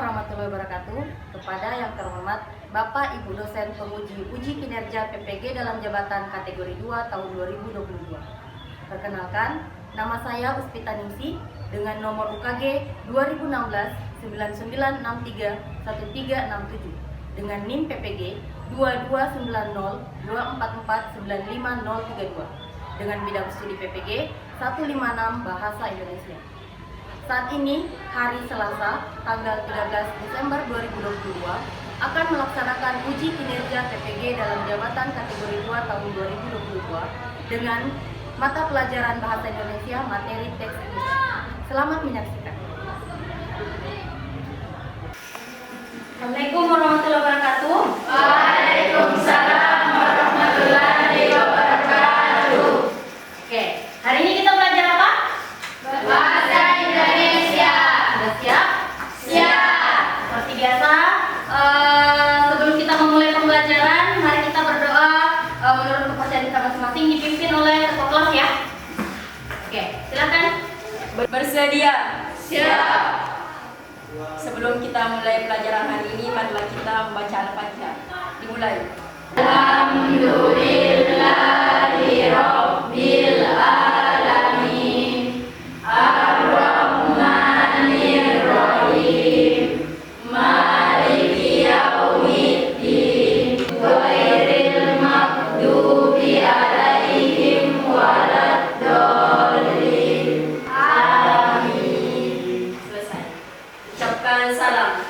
warahmatullahi wabarakatuh. Kepada yang terhormat Bapak Ibu dosen penguji uji kinerja PPG dalam jabatan kategori 2 tahun 2022. Perkenalkan, nama saya Uspita Ningsih dengan nomor UKG 2016 9963 1367 dengan NIM PPG 2290 244 95032 dengan bidang studi PPG 156 Bahasa Indonesia. Saat ini, hari Selasa, tanggal 13 Desember 2022, akan melaksanakan uji kinerja PPG dalam jabatan kategori 2 tahun 2022 dengan mata pelajaran Bahasa Indonesia materi teks tulis. Selamat menyaksikan. Assalamualaikum warahmatullahi wabarakatuh. Waalaikumsalam warahmatullahi wabarakatuh. Oke, hari ini kita belajar apa? Bahasa Indonesia. Sudah siap? Siap. Seperti biasa, sebelum kita memulai pembelajaran, mari kita berdoa menurut kepercayaan kita masing-masing, dipimpin oleh ketua kelas ya. Oke, silakan. Bersedia? Siap. Sebelum kita mulai pelajaran hari ini, marilah kita membaca Al-Fatihah. Dimulai. Alhamdulillahirabbil alamin. Ar-Rahmanir Rahim. Maliki yaumiddin. Ghairil maghdubi alaihim waladdallin. Amin. Selesai. Ucapkan salam.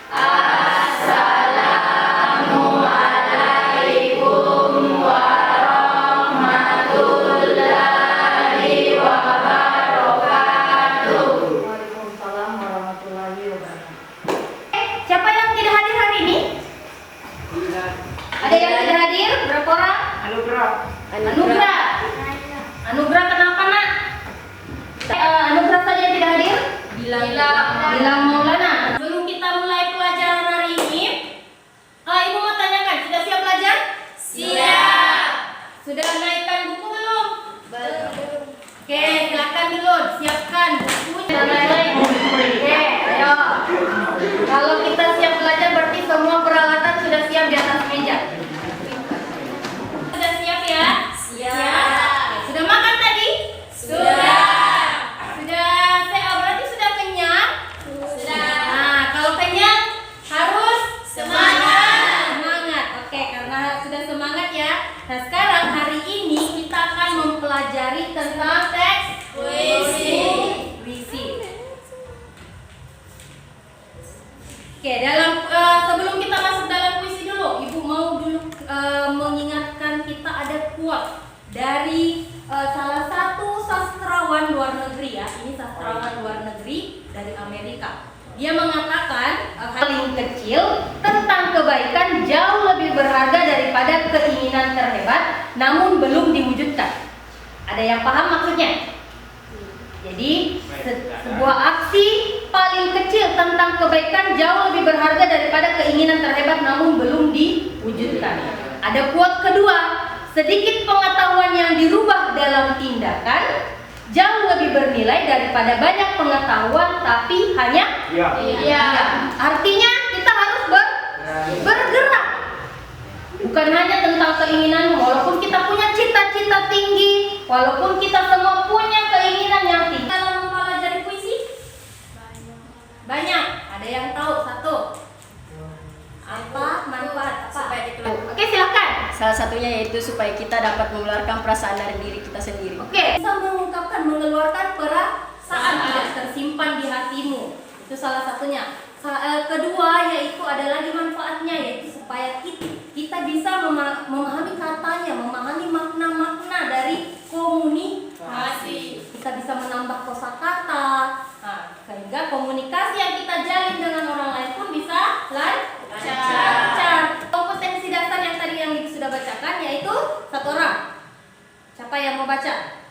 Assalamualaikum warahmatullahi wabarakatuh. Waalaikumsalam warahmatullahi wabarakatuh. Siapa yang tidak hadir hari ini? Ada yang tidak hadir? Berapa orang? Anugrah. Anugrah kenapa nak? Anugrah saja yang tidak hadir? Bilang Maulana. Sebelum kita mulai pelajaran hari ini, Ibu mau tanyakan, sudah siap belajar? Siap. Sudah naikkan buku belum? Belum. Oke, silakan dulu siapkan bukunya. Oke, ayo. Kalau kita siap belajar berarti semua peralatan sudah siap di atas meja. Sudah siap ya? Siap. Sudah makan tadi? Sudah. Berarti sudah kenyang? Sudah. Nah, kalau kenyang harus Semangat. Semangat. Oke, karena sudah semangat ya. Nah, sekarang hari ini kita akan mempelajari tentang teks Puisi. Oke, sebelum kita masuk dalam puisi dulu, Ibu mau dulu mengingatkan kita ada quote dari salah satu sastrawan luar negeri ya. Ini sastrawan luar negeri dari Amerika. Dia mengatakan paling kecil tentang kebaikan jauh lebih berharga daripada keinginan terhebat namun belum diwujudkan. Ada yang paham maksudnya? Jadi sebuah aksi paling kecil tentang kebaikan jauh lebih berharga daripada keinginan terhebat namun belum diwujudkan. Ada quote kedua, sedikit pengetahuan yang dirubah dalam tindakan jauh lebih bernilai daripada banyak pengetahuan tapi hanya Iya. Artinya kita harus bergerak. Bukan hanya tentang keinginan, walaupun kita punya cita-cita tinggi, walaupun kita semua punya keinginan yang tinggi. Dalam mempelajari puisi? Banyak. Ada yang tahu satu? Apa manfaat? Supaya dikeluarkan. Oke, silakan. Salah satunya yaitu supaya kita dapat mengeluarkan perasaan dari diri kita sendiri. Oke, bisa mengungkapkan, mengeluarkan perasaan tidak tersimpan di hatimu. Itu salah satunya. Kedua yaitu ada lagi manfaatnya, yaitu supaya kita bisa memahami katanya, memahami makna-makna dari komunikasi. Kita bisa menambah kosakata. Nah, sehingga komunikasi yang kita jalin dengan orang lain pun bisa lancar. Kompetensi dasar yang tadi yang sudah bacakan yaitu satu orang. Siapa yang mau baca?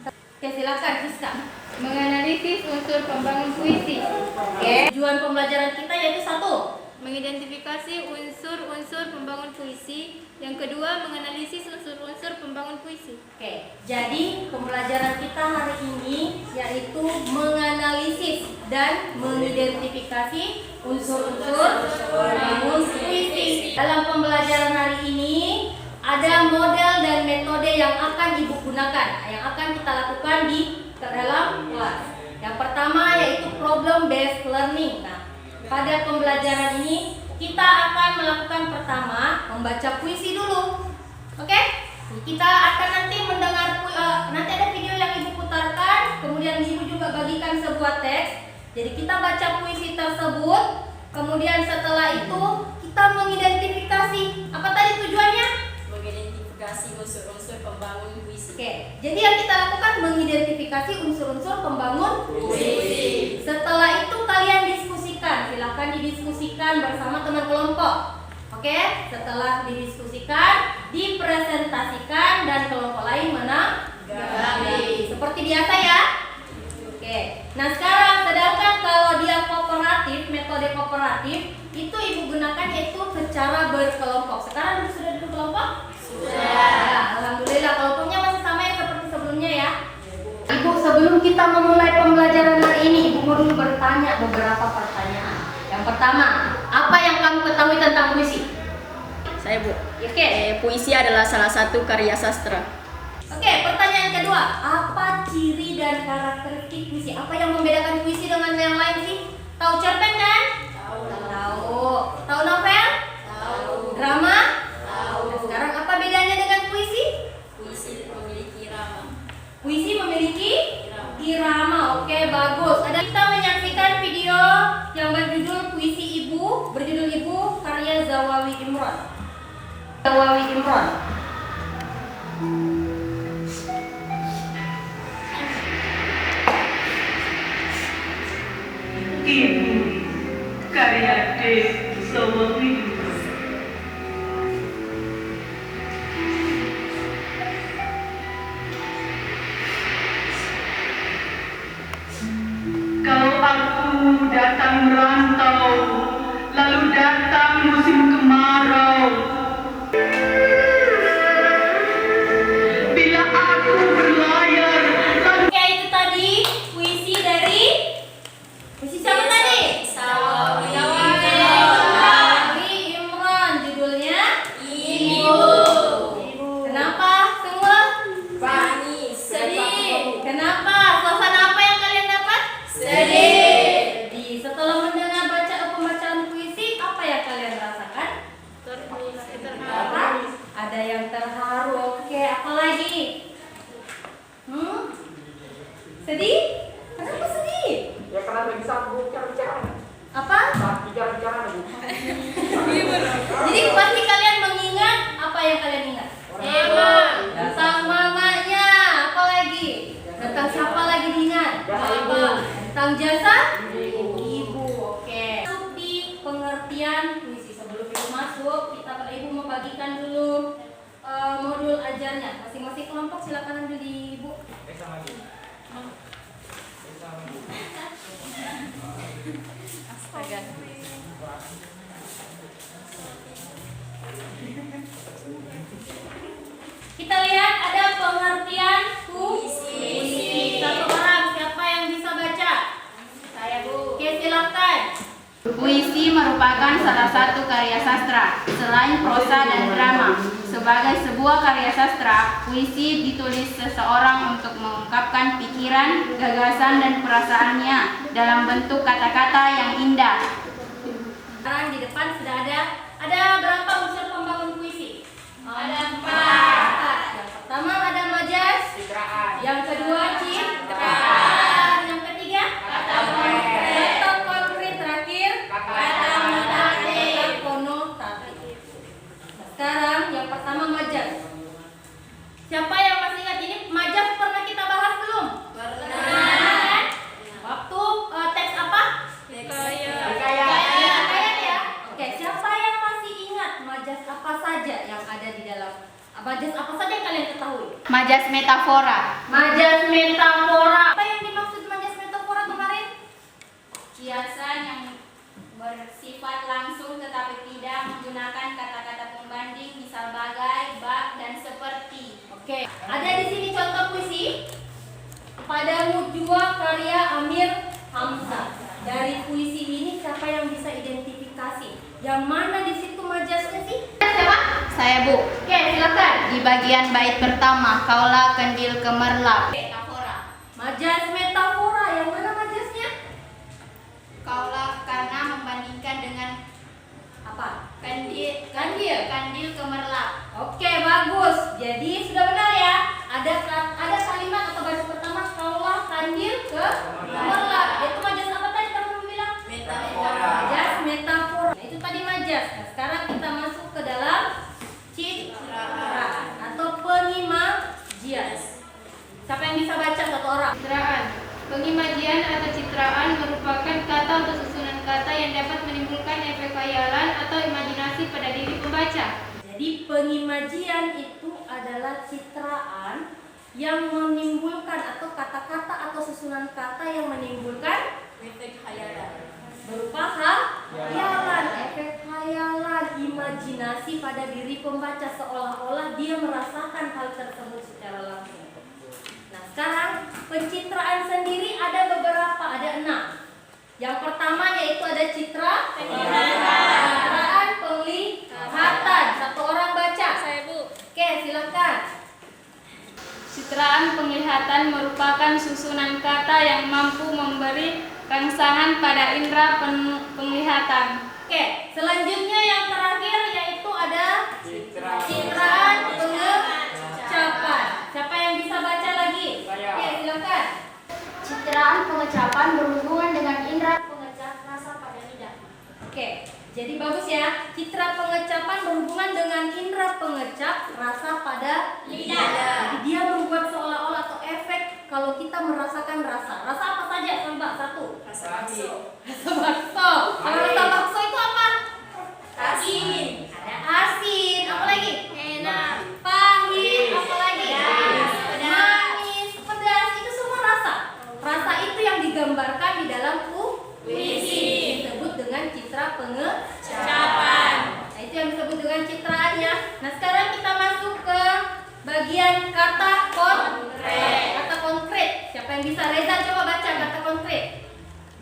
Oke, silakan Siska. Menganalisis unsur pembangun puisi. Oke. Tujuan pembelajaran kita yaitu satu, Mengidentifikasi unsur-unsur pembangun puisi. Yang kedua, menganalisis unsur-unsur pembangun puisi. Oke, jadi pembelajaran kita hari ini yaitu menganalisis dan mengidentifikasi unsur-unsur pembangun puisi. Dalam pembelajaran hari ini ada model dan metode yang akan Ibu gunakan, yang akan kita lakukan di dalam kelas. Yang pertama yaitu problem based learning. Nah, pada pembelajaran ini kita akan melakukan pertama membaca puisi dulu. Oke? Kita akan nanti mendengar nanti ada video yang Ibu putarkan, kemudian Ibu juga bagikan sebuah teks. Jadi kita baca puisi tersebut, kemudian setelah itu kita mengidentifikasi. Apa tadi tujuannya? Mengidentifikasi unsur-unsur pembangun puisi. Oke, jadi yang kita lakukan mengidentifikasi unsur-unsur pembangun puisi. Setelah itu kalian diskusikan, silakan didiskusikan bersama teman kelompok. Oke, setelah didiskusikan, dipresentasikan dan kelompok lain menanggapi. Seperti biasa ya. Oke, nah sekarang sedangkan kalau dia kooperatif, metode kooperatif itu Ibu gunakan yaitu secara berkelompok. Sekarang sudah berkelompok? Sudah. Alhamdulillah, kelompoknya masih sama ya seperti sebelumnya ya. Ibu, sebelum kita memulai pembelajaran hari ini, Ibu mau dulu bertanya beberapa pertanyaan. Yang pertama, apa yang kamu ketahui tentang puisi? Saya Bu. Oke. Puisi adalah salah satu karya sastra. Oke, pertanyaan kedua, apa ciri dan karakteristik puisi? Apa yang membedakan puisi dengan yang lain sih? Tahu cerpen kan? Tahu. Tahu novel? Tahu. Drama? Tahu. Nah, sekarang apa bedanya dengan puisi? Puisi memiliki irama. Puisi memiliki irama. Oke, bagus. Ada kita menyaksikan video yang berjudul Puisi Ibu, berjudul Ibu karya Zawawi Imron. Zawawi Imron. Ibu karya D. Zawawi. Kalau aku datang merantau, lalu datang musim kemarau. Bila aku berlayar, lalu Oke, itu tadi puisi dari puisi siapa tadi? Zawawi. Zawawi Imron. Judulnya Ibu. Kenapa semua? Manis. Sedih. Kenapa? Suasana apa yang kalian dapat? Sedih. Sedih. Setelah mendengar pembacaan puisi, apa yang kalian rasakan? Terharu. Ada yang terharu. Oke, apa lagi? Sedih? Kenapa sedih? Ya karena lagi sambung bicara-bicara. Apa? Bicara-bicara lagi. Jadi pasti kalian mengingat apa yang kalian ingat? Tentang mamanya. Apa lagi? Tentang siapa lagi diingat? Bapak. Tentang jasa? Ibu. Oke. Masuk di pengertian puisi. Sebelum Ibu masuk, kita pada Ibu membagikan dulu modul ajarnya. Masing-masing kelompok silakan ambil di Ibu. Astaga. Kita lihat ada pengertian puisi. Satu orang, siapa yang bisa baca? Saya Bu. Oke, silakan. Puisi merupakan salah satu karya sastra, selain prosa dan drama. Sebagai sebuah karya sastra, puisi ditulis seseorang untuk mengungkapkan pikiran, gagasan, dan perasaannya dalam bentuk kata-kata yang indah. Sekarang di depan sudah ada berapa unsur pembangun puisi? Ada 4. Yang pertama ada majas, yang kedua citraan, yang ketiga kata konkret, terakhir kata konotatif. Nah, sekarang yang pertama majas. Siapa yang masih ingat ini? Majas pernah kita bahas belum? Pernah. Waktu teks apa? Hikayat ya. Oke, siapa yang masih ingat majas apa saja yang ada di dalam? Majas apa saja yang kalian ketahui? Majas metafora. Majas metafora. Apa yang dimaksud majas metafora kemarin? Kiasan yang bersifat langsung tetapi tidak menggunakan kata-kata pembanding, misal bagai, bak, dan seperti. Oke, ada di sini contoh puisi. Padamu Jua karya Amir Hamzah. Yang mana di situ majasnya sih? Siapa? Saya, Bu. Oke, silakan. Di bagian bait pertama, kaulah kendil gemerlap. Metafora. Majas metafora. Yang mana majasnya? Kaulah karena membandingkan dengan Apa? kandil gemerlap. Oke, bagus. Jadi sudah benar ya. Ada kalimat atau baris pertama kaulah kandil ke gemerlap. Itu majas apa tadi kamu bilang? Metafora. Majas metafora. Nah, itu tadi majas. Nah, sekarang kita masuk ke dalam citraan atau pengimajian. Siapa yang bisa baca satu orang? Citraan. Pengimajian atau citraan merupakan kata atau susunan kata yang dapat menimbulkan efek khayalan atau imajinasi pada diri pembaca. Jadi pengimajian itu adalah citraan yang menimbulkan atau kata-kata atau susunan kata yang menimbulkan Efek khayalan. berupa khayalan, efek khayalan, imajinasi pada diri pembaca seolah-olah dia merasakan hal tersebut secara langsung. Nah, sekarang pencitraan sendiri ada beberapa, ada 6. Yang pertama yaitu ada citraan penglihatan. Satu orang baca. Saya, Bu. Oke, silakan. Citraan penglihatan merupakan susunan kata yang mampu memberi rangsangan pada indera penglihatan. Oke, selanjutnya yang terakhir yaitu ada citraan pengecapan. Siapa yang bisa baca lagi? Oke, silakan. Citraan pengecapan berhubungan dengan indera pengecap rasa pada lidah. Oke, jadi bagus ya. Citra pengecapan berhubungan dengan indera pengecap rasa pada lidah. Jadi dia membuat seolah-olah atau efek kalau kita merasakan rasa. Rasa apa saja, Mbak? Satu. Rasa bakso. Rasa bakso. Kalau rasa bakso itu apa? Asin. Ada asin. Apa lagi? Enak. Pahit. Apa lagi? Manis, pedas. Itu semua rasa. Rasa itu yang digambarkan di dalam puisi. Disebut dengan citra pengecapan. Nah, itu yang disebut dengan citraan ya. Nah, sekarang kita masuk ke bagian kata konkret. Kata konkret. Siapa yang bisa? Reza, coba baca kata konkret.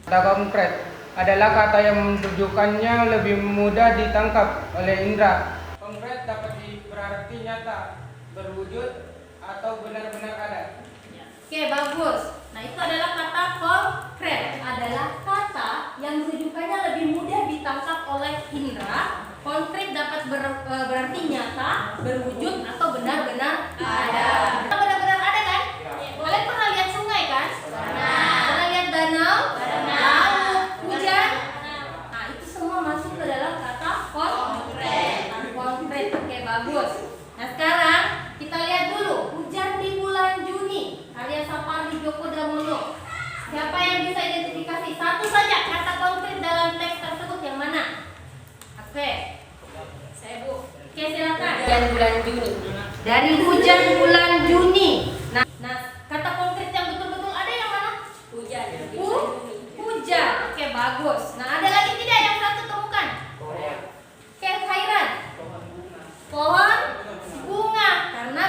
Kata konkret adalah kata yang menunjukkannya lebih mudah ditangkap oleh indera. Konkret dapat berarti nyata, berwujud, atau benar-benar ada. Oke, bagus. Nah, itu adalah kata konkret. Adalah kata yang rujukannya lebih mudah ditangkap oleh indera. Konkret dapat berarti nyata, berwujud, atau benar-benar ada. Benar-benar ada kan? Kalian pernah lihat sungai kan? Pernah lihat danau? Laut, hujan? Nah, itu semua masuk ke dalam kata konkret. Konkret. Oke, bagus. Nah, sekarang kita lihat dulu hujan di bulan Juni. Karya Sapardi Djoko Damono. Siapa yang bisa identifikasi satu saja kata konkret dalam teks tersebut yang mana? Oke. Saya, Bu. Oke, silakan. Hujan bulan Juni. Dari hujan bulan Juni. Nah, kata konkret yang betul-betul ada yang mana? Hujan di bulan Juni. Hujan. Oke, bagus. Nah, ada lagi tidak yang satu temukan? Oke, Khairan. Pohon bunga. Karena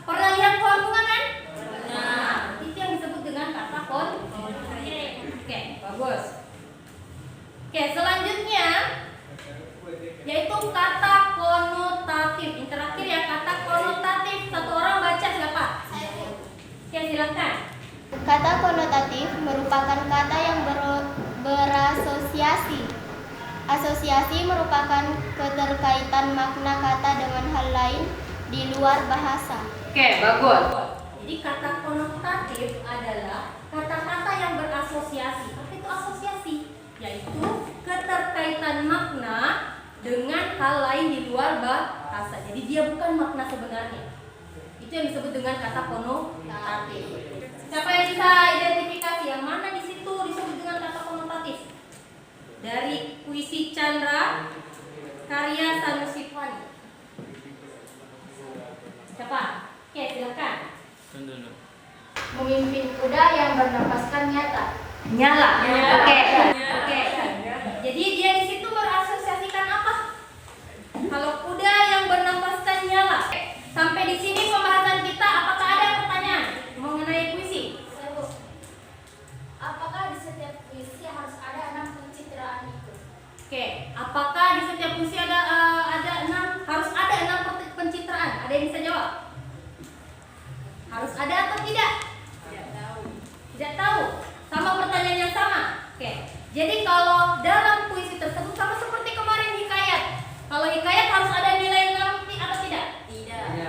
pernah lihat pohon bunga kan? Nah, itu yang disebut dengan kata konkret. Oke, bagus. Oke, selanjutnya yaitu kata konotatif. Yang terakhir ya, kata konotatif. Satu orang baca siapa? Oke, silakan. Kata konotatif merupakan kata yang berasosiasi. Asosiasi merupakan keterkaitan makna kata dengan hal lain di luar bahasa. Oke, bagus. Jadi kata konotatif adalah kata-kata yang berasosiasi. Apa itu asosiasi? Yaitu keterkaitan makna dengan hal lain di luar bahasa. Jadi dia bukan makna sebenarnya. Itu yang disebut dengan kata konotatif. Siapa yang bisa identifikasi yang mana di situ disebut dengan kata konotatif? Dari puisi Chandra karya Sanusi Pwani. Siapa? Oke, silakan. Memimpin kuda yang bernapaskan nyata. Nyala. Oke. Jadi dia di situ berasosiasikan apa? Kalau kuda yang bernapaskan nyala. Sampai di sini pembahasan kita. Apakah ada pertanyaan mengenai puisi? Apakah di setiap puisi harus ada 6 pencitraan itu? Oke, apakah di setiap puisi harus ada 6 pencitraan? Ada yang bisa jawab? Harus ada atau tidak? Tidak tahu. Sama pertanyaan yang sama. Oke. Jadi kalau dalam puisi tersebut sama seperti kemarin hikayat. Kalau hikayat harus ada nilai 6 atau tidak?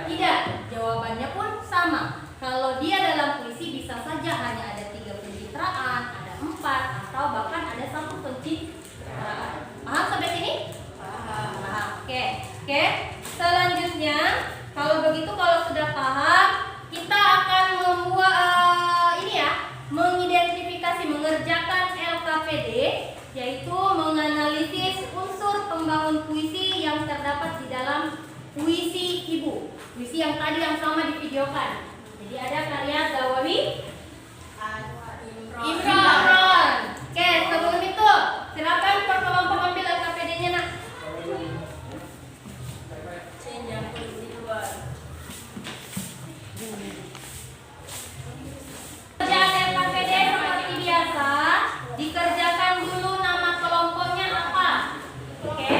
Tidak. Jawabannya pun sama. Kalau dia dalam puisi bisa saja hanya ada 3 pencitraan, ada 4 atau bahkan ada 1 pencitraan. Paham sampai sini? Paham. Oke. Selanjutnya, kalau begitu kalau sudah paham, kita akan membuat mengidentifikasi, mengerjakan LKPD, yaitu menganalisis unsur pembangun puisi yang terdapat di dalam puisi Ibu. Puisi yang tadi yang sama divideokan. Jadi ada karya Gawawi Imron. Oke, sebelum itu silakan kelompok ambil LKPD-nya, Nak. Kerjaan LKPD seperti biasa, dikerjakan dulu nama kelompoknya apa. Oke.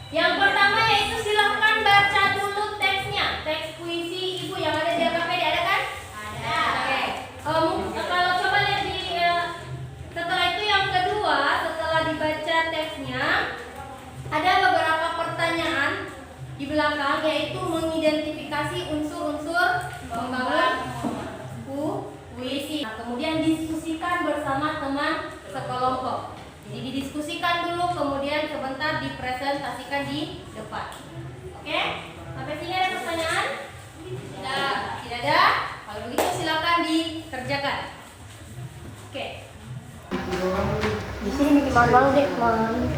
Yang pertama yaitu silahkan baca dulu teksnya, teks puisi Ibu yang ada di LKPD, ada kan? Ada. Oke. Kalau coba lihat setelah itu yang kedua, setelah dibaca teksnya, ada beberapa pertanyaan di belakang, yaitu mengidentifikasi unsur-unsur pembangun puisi. Nah, kemudian diskusikan bersama teman sekelompok. Jadi didiskusikan dulu, kemudian sebentar dipresentasikan di depan. Oke? Sampai sini ada pertanyaan? Tidak ada? Kalau begitu silakan dikerjakan. Oke. Di sini bikin manual deh, Mam.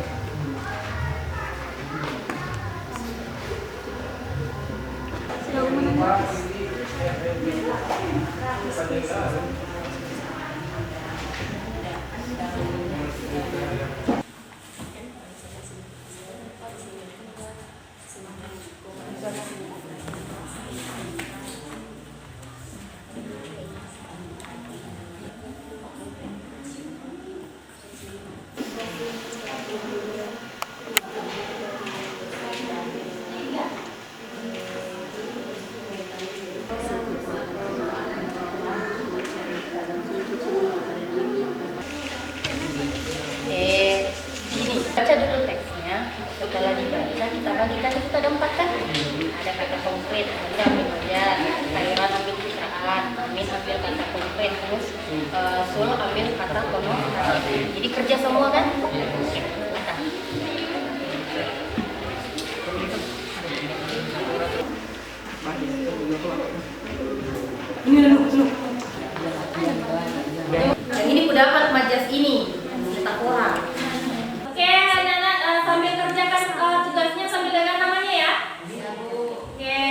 Baca dulu teksnya. Setelah dibaca kita bagikan, itu ada 4 kan? Ada kata konkret, ada ambil aja, Kairan ambil citraan, Amin ambil kata konkret, terus Sul ambil kata konotatif. Jadi kerja semua kan? Yang ini ku dapat majas ini, cetak orang. Oke, anak-anak sambil kerjakan tugasnya sambil dengan namanya ya. Oke,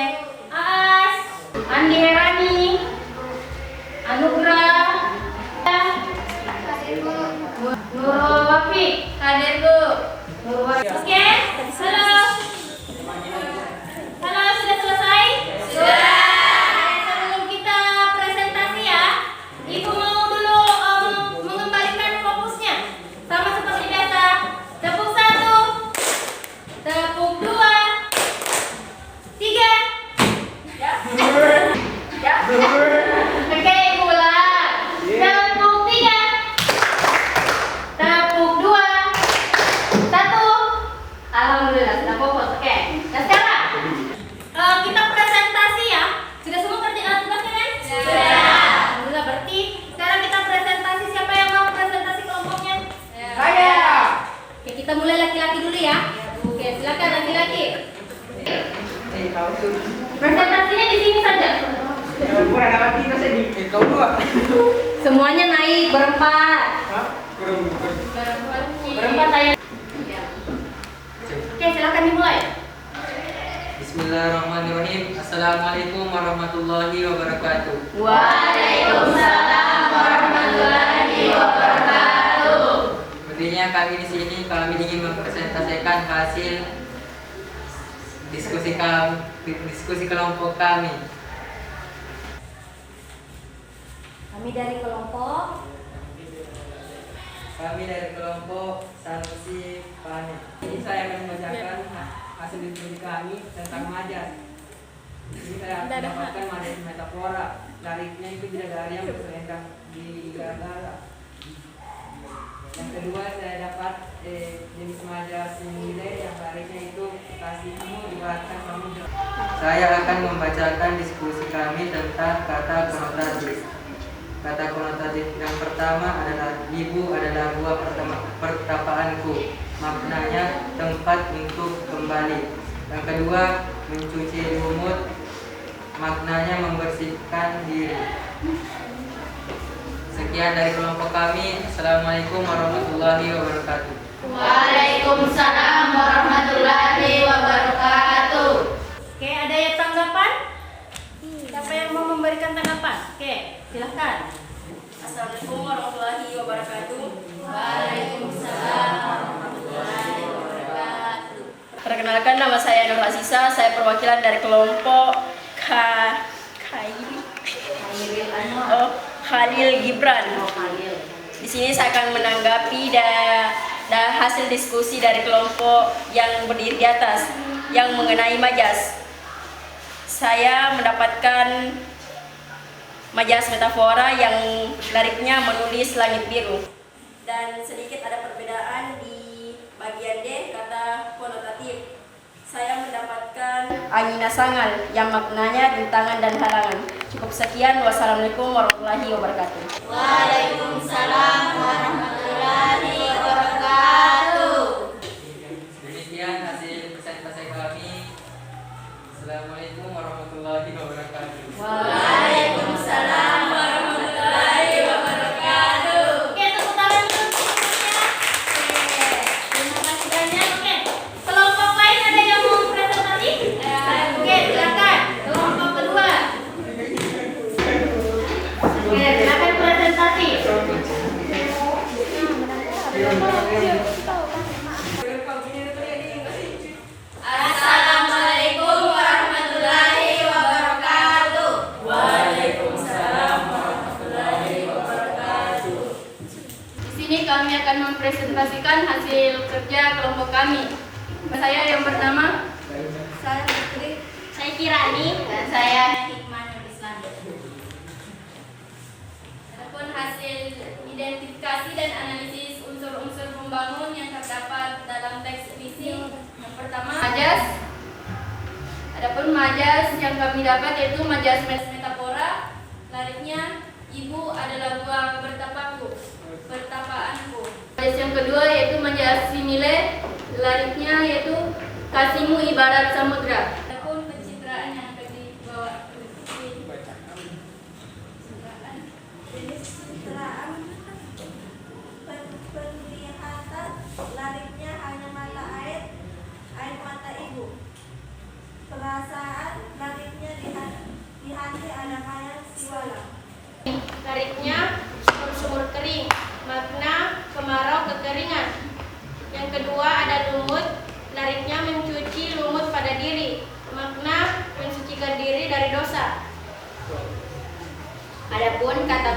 Aas, Andi Herani, Anugrah, Nurul Wafi, hadir Bu. Nurul Wafi. Oke, halo. Halo, sudah selesai? Sudah. Sebelum kita presentasi ya, Ibu mau dulu mengembalikan fokusnya. Sama seperti biasa. Tepuk 1, tepuk 2, 3. Ya. Oke, Ibu ulang. Tepuk 3, tepuk 2, 1. Alhamdulillah sudah fokus. Oke. Nah sekarang kita presentasi ya. Sudah semua kerjaan tugasnya kan? Sudah. Alhamdulillah, berarti sekarang kita presentasi. Siapa yang mau presentasi kelompoknya? Saya. Oke, kita mulai laki-laki dulu ya. Oke, silakan laki-laki. Presentasinya di sini saja. Semuanya naik berempat. Berempat saya. Oke, silakan dimulai. Bismillahirrahmanirrahim. Assalamualaikum warahmatullahi wabarakatuh. Waalaikumsalam warahmatullahi wabarakatuh. Sepertinya kami di sini ingin mempresentasikan hasil diskusi kelompok kami. Kami dari kelompok Kami dari kelompok Sanusi Pani. Ini saya akan membacakan hasil diskusi kami tentang majas. Ini saya mendapatkan majas metafora. Lariknya itu bidadari yang berselendang di gara-gara. Yang kedua saya dapat jenis majas simile yang lariknya itu kasihmu ibaratkan samudra. Saya akan membacakan diskusi kami tentang kata konotatif. Kata konotatif yang pertama adalah ibu adalah gua pertapaanku. Maknanya tempat untuk kembali. Yang kedua mencuci lumut. Maknanya membersihkan diri. Sekian dari kelompok kami. Assalamualaikum warahmatullahi wabarakatuh. Waalaikumsalam warahmatullahi wabarakatuh. Oke, ada yang tanggapan? Siapa yang mau memberikan tanggapan? Oke, silahkan. Assalamualaikum warahmatullahi wabarakatuh. Waalaikumsalam warahmatullahi wabarakatuh. Perkenalkan, nama saya Nur Aziza. Saya perwakilan dari kelompok Khalil Gibran. Di sini saya akan menanggapi hasil diskusi dari kelompok yang berdiri di atas yang mengenai majas. Saya mendapatkan majas metafora yang lariknya menulis langit biru. Dan sedikit ada perbedaan di bagian D kata konotatif. Saya mendapatkan angina sangal yang maknanya rintangan dan halangan. Cukup sekian. Wassalamualaikum warahmatullahi wabarakatuh. Waalaikumsalam warahmatullahi wabarakatuh. Demikian hasil presentasi kami. Assalamualaikum warahmatullahi wabarakatuh. Waalaikumsalam warahmatullahi wabarakatuh. Oke, tepuk tangan dulu semuanya. Oke, terima kasih banyak. Oke, kelompok lain ada yang mau presentasi? Oke, silakan. Kelompok kedua. Oke, silakan presentasi. Assalamualaikum warahmatullahi wabarakatuh. Waalaikumsalam warahmatullahi wabarakatuh. Di sini kami akan mempresentasikan hasil kerja kelompok kami. Saya yang pertama. Saya Putri, saya Kirani, dan saya Hikmah Nur Islam. Adapun hasil identifikasi dan analisis unsur-unsur pembangun yang terdapat dalam teks visi. Yang pertama, majas. Adapun majas yang kami dapat yaitu majas metafora. Lariknya ibu adalah gua pertapaanku. Majas yang kedua yaitu majas simile. Lariknya yaitu kasihmu ibarat samudra. Adapun pencitraan yang akan dibawa Jenis citraan penglihatan, lariknya hanya mata air mata ibu. Perasaan, lariknya di hati ada mayang siwalan. Lariknya sumur kering, makna kemarau kekeringan. Yang kedua ada lumut, lariknya mencuci lumut pada diri, makna mensucikan diri dari dosa. Adapun kata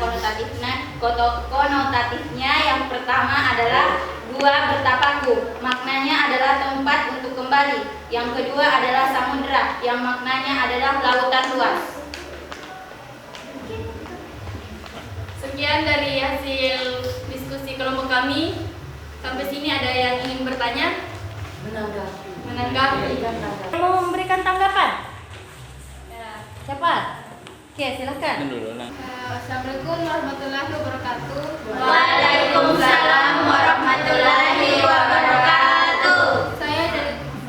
konotatifnya yang pertama adalah gua bertapaku, maknanya adalah tempat untuk kembali. Yang kedua adalah samudra, yang maknanya adalah lautan luas. Sekian dari hasil diskusi kelompok kami. Sampai sini ada yang ingin bertanya? Menanggapi. Mau memberikan tanggapan? Ya. Siapa? Oke, silakan. Assalamualaikum warahmatullahi wabarakatuh. Waalaikumsalam warahmatullahi wabarakatuh. Saya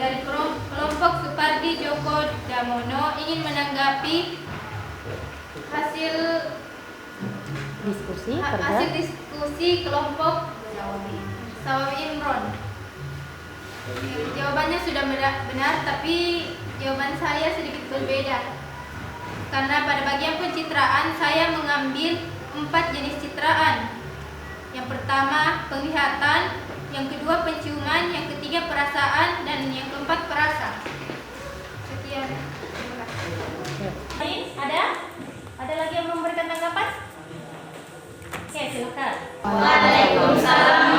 dari kelompok Supardi Djoko Damono ingin menanggapi hasil diskusi kelompok Sawawi Imron. Jawabannya sudah benar, tapi jawaban saya sedikit berbeda. Karena pada bagian pencitraan saya mengambil 4 jenis citraan. Yang pertama penglihatan, yang kedua penciuman, yang ketiga perasaan, dan yang keempat perasa. Sekian. Terima kasih. Ada lagi yang memberikan tanggapan? Oke, silakan. Waalaikumsalam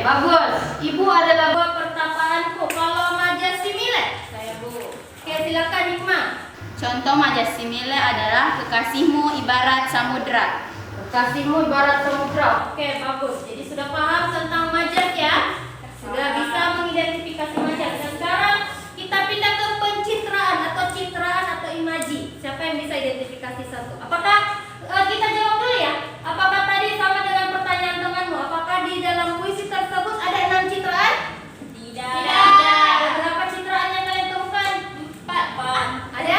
bagus. Ibu adalah buah pertapaanku. Kalau majas simile? Saya, Bu. Oke, silakan Hikmah. Contoh majas simile adalah kekasihmu ibarat samudra. Kekasihmu ibarat samudra. Oke, bagus. Jadi sudah paham tentang majas ya? Sudah bisa mengidentifikasi majas. Dan sekarang kita pindah ke pencitraan atau citraan atau imaji. Siapa yang bisa identifikasi satu? Apakah kita jawab dulu ya? Apakah tadi sama dengan pertanyaan temanmu? Apakah di dalam puisi tersebut ada 6 citraan? Tidak. Ada berapa citraan yang kalian temukan? 4. Ada?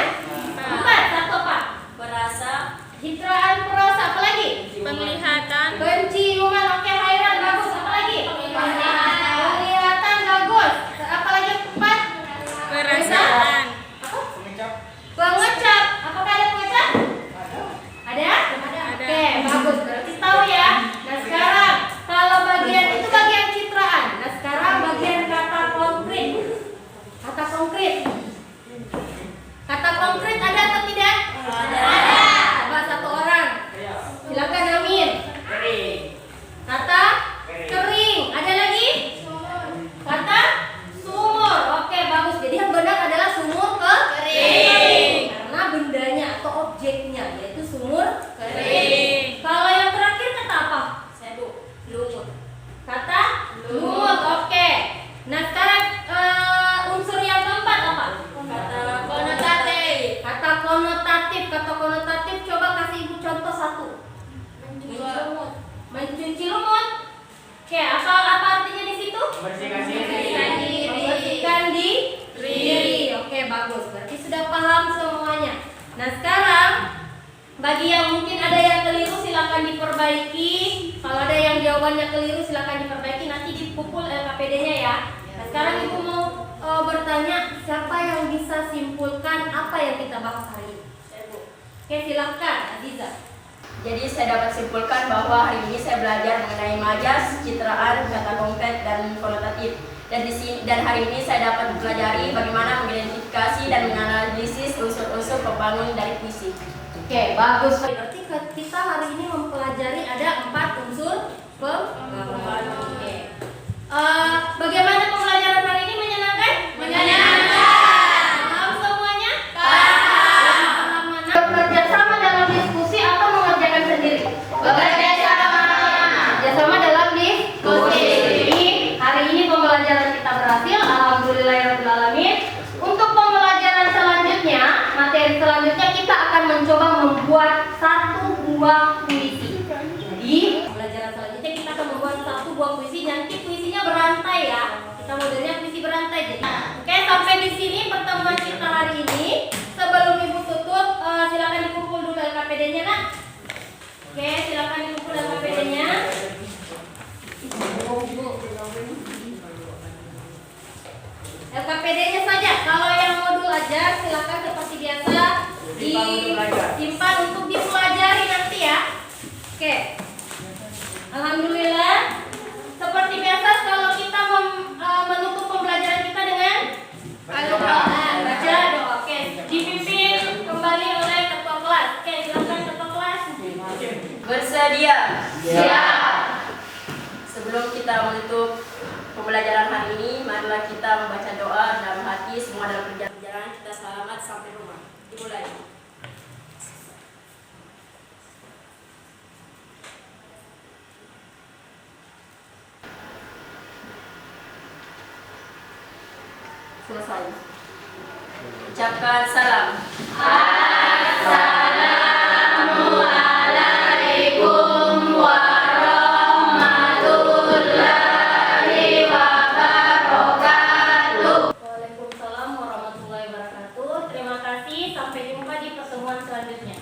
4. Satu apa? Berasa. Citraan prosa. Apa lagi? Penglihatan. Penciuman. Oke, Hairan, bagus. Apa lagi? Penglihatan, bagus. Apa lagi? 4. Perasaan. Apa? Pengecap. Pengecap. Apakah ada pengecap? Ada? Oke, bagus. Berarti tahu ya. Nah, sekarang kalau bagian itu bagian citraan. Nah, sekarang bagian kata konkret. Kata konkret. Kata konkret ada atau tidak? Ada. Coba satu orang. Silakan Amin. Kering. Kata kering. Ada lagi? Kata sumur. Oke, bagus. Jadi yang benar adalah sumur kering. Karena bendanya atau objeknya yaitu sumur kering. Kalau yang terakhir kata apa? Saya, Bu. Lumut. Kata lumut. Oke. Nah, sekarang unsur yang keempat apa? Kata konotatif. Kata konotatif. Kata konotatif coba kasih Ibu contoh satu. Lumut. Mencuci lumut. Oke, apa artinya di situ? Membersihkan diri. Membersihkan diri. Oke, bagus. Berarti sudah paham semuanya. Nah, sekarang bagi yang mungkin ada yang keliru silakan diperbaiki. Kalau ada yang jawabannya keliru silakan diperbaiki. Nanti dipukul LKPD-nya ya. Nah, sekarang Ibu mau bertanya siapa yang bisa simpulkan apa yang kita bahas hari ini? Saya, Bu. Oke, silakan Aziza. Jadi saya dapat simpulkan bahwa hari ini saya belajar mengenai majas, citraan, kata konkret dan konotatif. Dan hari ini saya dapat mempelajari bagaimana mengidentifikasi dan menganalisis unsur-unsur pembangun dari puisi. Oke, bagus. Berarti kita hari ini mempelajari ada 4 unsur pembangunan. Oke. Bagaimana pembelajaran hari ini menyenangkan? Paham semuanya? Paham. Bekerja sama dalam diskusi atau mengerjakan sendiri? Bekerja sama dalam diskusi. Jadi hari ini pembelajaran kita berhasil. Alhamdulillahirobbilalamin. Untuk pembelajaran selanjutnya, materi selanjutnya kita akan mencoba membuat satu buah puisi. Jadi pembelajaran selanjutnya kita akan membuat satu buah puisi. Nanti puisinya berantai ya. Kita modelnya puisi berantai. Jadi, oke, sampai di sini pertemuan kita hari ini. Sebelum Ibu tutup, silakan dikumpul dulu LKPD-nya, nak. Oke, silakan dikumpul LKPD-nya. LKPD-nya saja. Kalau yang modul ajar silakan seperti biasa disimpan untuk dipelajari nanti ya. Oke. Alhamdulillah. Seperti biasa kalau kita menutup pembelajaran kita dengan doa. Baca doa. Oke. Dipimpin kembali oleh ketua kelas. Oke, silakan ketua kelas. Bersedia. Siap. Sebelum kita menutup pembelajaran hari ini, marilah kita membaca doa dalam hati. Semua dalam perjalanan kita selamat sampai rumah. Dimulai. Selesai. Ucapkan salam. Assalamualaikum warahmatullahi wabarakatuh. Waalaikumsalam warahmatullahi wabarakatuh. Terima kasih. Sampai jumpa di pertemuan selanjutnya.